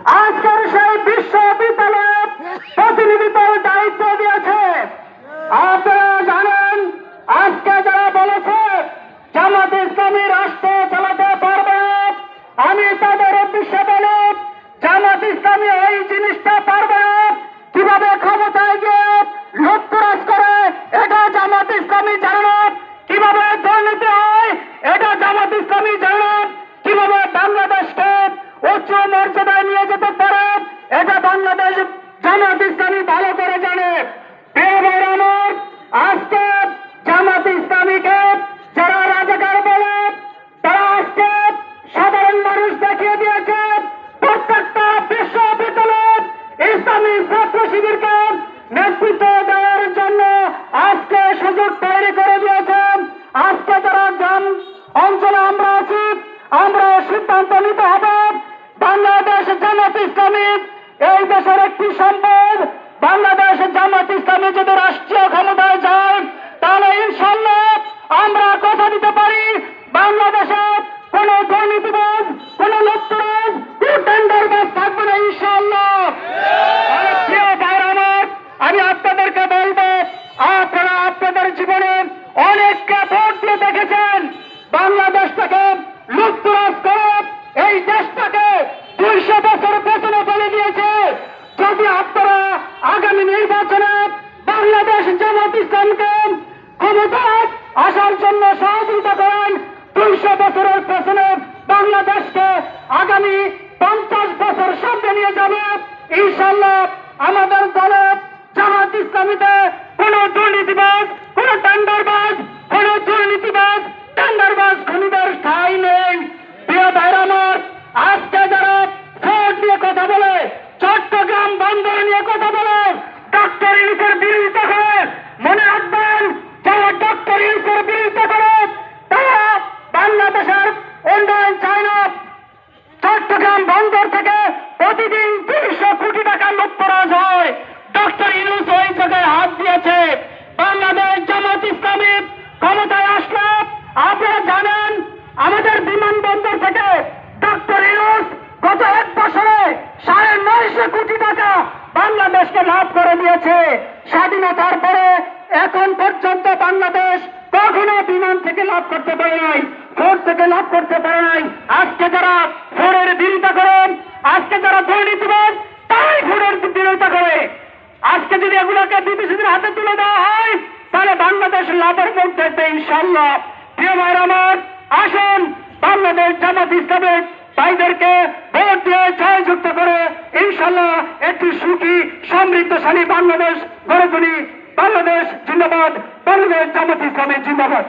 আজকের সেই বিশ্ববিদ্যালয়ে প্রতিনিধি দল দায়িত্ব দিয়েছে। আপনারা জানেন, আজকে যারা বলেছে জামাত ইসলামী রাষ্ট্র চালাতে পারবে না, আমি তাদের উদ্দেশ্যে বলি জামাত ইসলামী এই জিনিসটা পারবে না। কিভাবে ক্ষমতায় গিয়ে লুটতরাজ করে এটা জামাত ইসলামী জানে না। কিভাবে দুর্নীতি হয় এটা জামাত ইসলামী জানে না। কিভাবে বাংলাদেশকে উচ্চ মর্যাদায় নিয়ে যেতে পারে এটা বাংলাদেশ জামাত ইসলামী ভালো করে জানে। প্রিয় ভাইরা আমার, আজকে জামাত ইসলামীকে যারা রাজাকার বলে তারা আজকে সাধারণ মানুষ দেখিয়ে দিয়েছে প্রত্যেকটা বিশ্ববিদ্যালয়ে ইসলামী ছাত্র শিবিরকে নেতৃত্ব দেওয়ার জন্য আজকে সুযোগ তৈরি করে দিয়েছেন। আজকে যারা গ্রাম অঞ্চলে আমরা আছি, আমরা সিদ্ধান্ত নিতে হবে বাংলাদেশ জামাত ইসলামী এই দেশের একটি সম্পদ। বাংলাদেশ জামাত ইসলামী যদি রাষ্ট্রীয় ক্ষমতায় যায় তাহলে ইনশাল্লাহ আমরা কথা দিতে পারি বাংলাদেশে কোন দুর্নীতিবাজ, কোন লুটতরাজ, কোন টেন্ডারবাজ থাকবে না ইনশাল্লাহ। প্রিয় ভাইরা আমার, আমি আপনাদেরকে বলবো, আপনারা আপনাদের জীবনে অনেককে ভোট দিয়ে দেখেছেন বাংলাদেশটাকে লুটতরাজ করে এই দেশটাকে 200 বছর পেছনে ফেলে দিয়েছে। যদি আপনারা আগামী নির্বাচনে বাংলাদেশ জামাত ইসলামকে ক্ষমতায় আসার জন্য সহযোগিতা করেন, 200 বছরের পেছনে বাংলাদেশকে আগামী 50 বছর সামনে নিয়ে যাবে ইনশাল্লাহ। আমাদের দলে জামাত ইসলামীতে কোন দুর্নীতিবাজ, কোন টেন্ডারবাজ, কোন দুর্নীতিবাজ, টেন্ডারবাজ খুনিদের ঠাঁই নেই। প্রিয় ভাইরা আমার, আজকে যারা ভোট নিয়ে কথা বলে, চট্টগ্রাম বন্দর নিয়ে কথা বলে, ডক্টর ইউনূসের বিরোধিতা করে, মনে রাখবেন যারা ডক্টর ইউনূসের বিরোধিতা করে তারা বাংলাদেশের উন্নয়ন চায় না। চট্টগ্রাম বন্দর থেকে প্রতিদিন 200 কোটি টাকা লুটতরাজ হয়। ডক্টর ইউনূস ওই জায়গায় হাত দিয়েছে। বাংলাদেশ জামাত ইসলামী ক্ষমতায় আসলে আপনারা জানেন আমাদের বিমানবন্দর থেকে ডক্টর ইউনূস গত 1 বছরে 950 কোটি টাকা বাংলাদেশকে লাভ করে দিয়েছে। স্বাধীনতার পরে এখন পর্যন্ত বাংলাদেশ কখনো বিমান থেকে লাভ করতে পারে নাই, ফোর্ট থেকে লাভ করতে পারে নাই। আজকে যারা ফোরের বিরোধিতা করেন, আজকে যারা দুর্নীতিবাজ তারাই ফোরের বিরোধিতা করে। আজকে যদি এগুলোকে বিদেশিদের হাতে তুলে দেওয়া হয় তাহলে বাংলাদেশ লাভের মুখ দেখবে ইনশাল্লাহ। প্রিয় ভাইরা আমার, আসুন বাংলাদেশ জামাত ইসলামের ভাইদেরকে ভোট দিয়ে জয়যুক্ত করে ইনশাল্লাহ একটি সুখী সমৃদ্ধশালী বাংলাদেশ গড়ে তুলি। বাংলাদেশ জিন্দাবাদ, বাংলাদেশ জামাত ইসলামী জিন্দাবাদ।